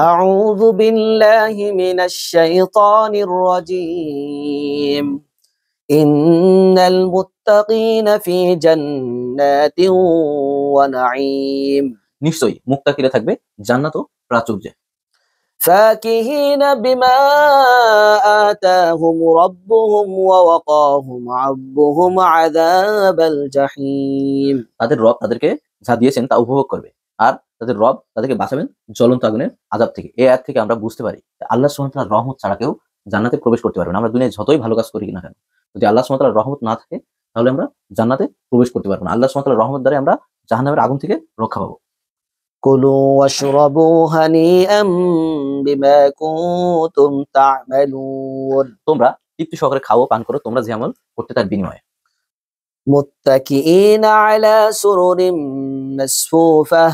أعوذ بالله من الشيطان الرجيم إن المتقين في جنات ونعيم নিশ্চয়ই মুত্তাকিরা থাকবে জান্নাত ও প্রাচুর্যে। فاكهين بما آتاهم ربهم ووقاهم ربهم عذاب الجحيم তাদের রব তাদেরকে যা দিয়েছেন তা উপভোগ করবে, আর তাদের রব তাদেরকে বাঁচাবেন জ্বলন্ত আগুনের আযাব থেকে। এই আয়াত থেকে আমরা বুঝতে পারি আল্লাহ সুবহানাহু ওয়া তাআলার রহমত ছাড়া কেউ জান্নাতে প্রবেশ করতে পারবে না। আমরা দুনিয়ায় যতই ভালো কাজ করি না কেন, যদি আল্লাহ সুবহানাহু ওয়া তাআলার রহমত না থাকে তাহলে আমরা জান্নাতে প্রবেশ করতে পারবো না। আল্লাহ সুবহানাহু ওয়া তাআলার রহমত দ্বারা আমরা জাহান্নামের আগুন থেকে রক্ষা পাবো। كلوا واشربوا هنيئا بما كنتم تعملون তোমরা তৃপ্তি সহকারে খাও পান করো তোমরা যে আমল করতে তার বিনিময়ে। متكئين على سرر مصفوفة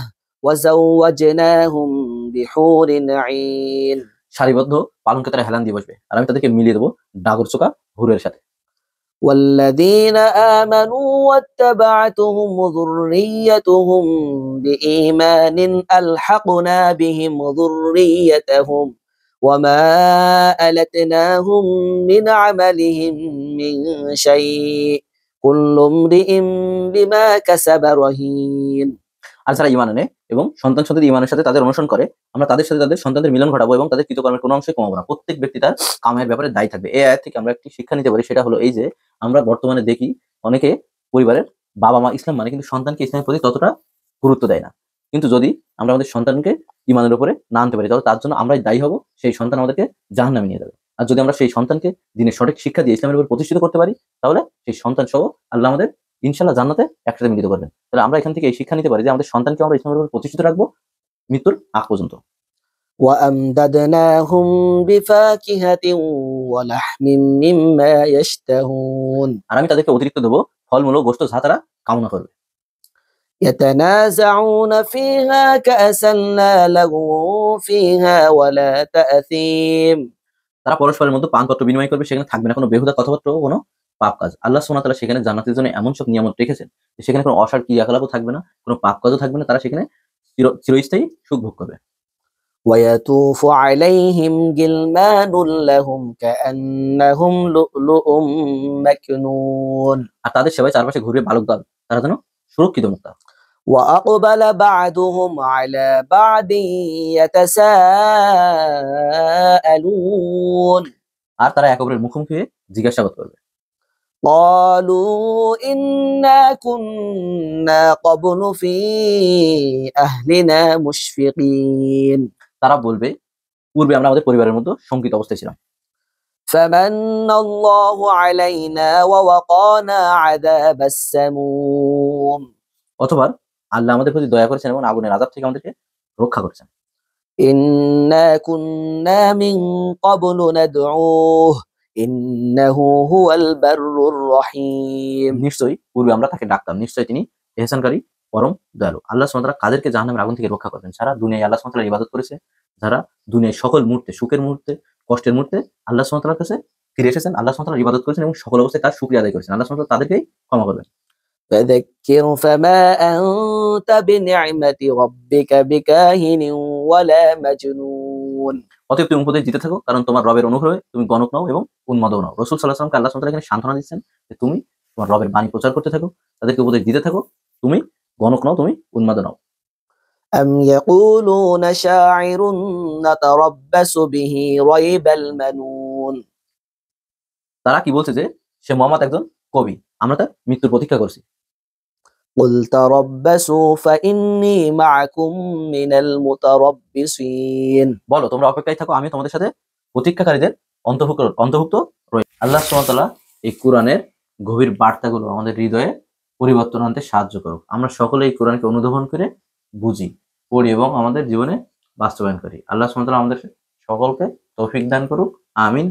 وزوجناهم بحور عين সারিবদ্ধ পালঙ্কে তারা হেলান দিয়ে বসবে, আর আমি তাদেরকে মিলিয়ে দেবো ডাগর চোখা হুরের সাথে। والذين آمنوا واتبعتهم ذريتهم بإيمان ألحقنا بهم ذريتهم وما ألتناهم من عملهم من شيء كل امرئ بما كسب رهين আর যারা ঈমান আনে এবং সন্তান সন্ততি ঈমানের সাথে তাদের অনুসরণ করে, আমরা তাদের সাথে তাদের সন্তানদের মিলন ঘটাবো এবং তাদের কৃতকর্মের কোনো অংশই কমাবো না। প্রত্যেক ব্যক্তি তার কামের ব্যাপারে দায়ী থাকবে। এই আয়াত থেকে আমরা একটি শিক্ষা নিতে পারি, সেটা হলো এই যে আমরা বর্তমানে দেখি অনেকে পরিবারের বাবা মা ইসলাম মানে কিন্তু সন্তানকে ইসলামের প্রতি ততটা গুরুত্ব দেয় না। কিন্তু যদি আমরা আমাদের সন্তানকে ঈমানের উপরে না আনতে পারি তাহলে তার জন্য আমরাই দায়ী হব, সেই সন্তান আমাদেরকে জাহান্নামে নিয়ে যাবে। আর যদি আমরা সেই সন্তানকে দিনের সঠিক শিক্ষা দিয়ে ইসলামের উপর প্রতিষ্ঠিত করতে পারি তাহলে সেই সন্তান সহ আল্লাহ আমাদের ইনশাআল্লাহ জান্নাতে একসাথে মিলিত করবেন। তাহলে আমরা এখান থেকে এই শিক্ষা নিতে পারি যে আমাদের সন্তানকে আমরা ইসলামের উপর প্রতিষ্ঠিত রাখবো মৃত্যুর আগ পর্যন্ত। وأمددناهم بفاكهة ولحم مما يشتهون আর আমি তাদেরকে অতিরিক্ত দেবো ফলমূল ও গোশত যা তারা কামনা করবে। يتنازعون فيها كأسا لا لغو فيها ولا تأثيم তারা পরস্পরের মধ্যে পানপত্র বিনিময় করবে, সেখানে থাকবে না কোনো বেহুদা কথাবার্তা ও কোনো পাপ কাজ। আল্লাহ সুবহানাহু ওয়া তাআলা সেখানে জান্নাতের জন্য এমন সব নিয়ামত রেখেছেন যে সেখানে কোনো অসার ক্রিয়াকলাপও থাকবে না, কোনো পাপ কাজও থাকবে না। তারা সেখানে চিরস্থায়ী সুখ ভোগ করবে। ويطوف عليهم غلمان لهم كأنهم لؤلؤ مكنون আর তাদের সেবায় চারপাশে ঘুরবে বালক দল, তারা যেন সুরক্ষিত মুক্তা। وأقبل بعضهم على بعض يتساءلون আর তারা একে অপরের মুখোমুখি হয়ে জিজ্ঞাসাবাদ করবে। قالوا إنا كنا قبل في أهلنا مشفقين তারা বলবে পূর্বে আমরা আমাদের পরিবারের মধ্যে শঙ্কিত অবস্থায় ছিলাম। فمن الله علينا ووقانا عذاب السموم অথবা আল্লাহ আমাদের প্রতি দয়া করেছেন এবং আগুনের আযাব থেকে আমাদেরকে রক্ষা করেছেন। إنا كنا من قبل ندعوه إنه هو البر الرحيم নিশ্চয়ই পূর্বে আমরা তাকে ডাকতাম, নিশ্চয়ই তিনি ইহসানকারী পরম দয়ালু। আল্লাহ সুবহানাহু ওয়া তাআলা কাদেরকে জাহান্নামের আগুন থেকে রক্ষা করবেন? যারা দুনিয়ায় আল্লাহ সুবহানাহু ওয়া তাআলার ইবাদত করেছে, যারা দুনিয়ায় সকল মুহূর্তে সুখের মুহূর্তে কষ্টের মুহূর্তে আল্লাহ সুবহানাহু ওয়া তাআলার কাছে ফিরে এসেছেন, আল্লাহ সুবহানাহু ওয়া তাআলার ইবাদত করেছেন এবং সকল অবস্থায় তার শুকরিয়া আদায় করেছেন। আল্লাহ সুবহানাহু ওয়া তাআলা তাদেরকেই ক্ষমা করবেন। فذكر فما أنت بنعمة ربك بكاهن ولا مجنون অতএব তুমি উপদেশ দিতে থাকো, কারণ তোমার রবের অনুগ্রহে তুমি গণক নও এবং উন্মাদও নও। রাসূল সাল্লাল্লাহু আলাইহি ওয়াসাল্লামকে আল্লাহ সুবহানাহু ওয়া তাআলা এখানে সান্ত্বনা দিচ্ছেন যে তুমি তোমার রবের বাণী প্রচার করতে থাকো, তাদেরকে উপদেশ দিতে থাকো, তুমি গণক নও, তুমি উন্মাদ নও। أم يقولون شاعر نتربص به ريب المنون তারা কি বলছে যে সে মোহাম্মদ একজন কবি, আমরা তার মৃত্যুর প্রতীক্ষা করছি। قل تربصوا فإني معكم من المتربصين বলো তোমরা অপেক্ষায় থাকো, আমি তোমাদের সাথে প্রতীক্ষাকারীদের অন্তর্ভুক্ত রই। আল্লাহ সুবহানাহু ওয়া তাআলা এই কোরআনের গভীর বার্তাগুলো আমাদের হৃদয়ে পরিবর্তন আনতে সাহায্য করুক। আমরা সকলে এই কোরআনকে অনুধাবন করে বুঝি, পড়ি এবং আমাদের জীবনে বাস্তবায়ন করি। আল্লাহ সুবহানাহু ওয়া তাআলা আমাদের সকলকে তৌফিক দান করুক। আমিন।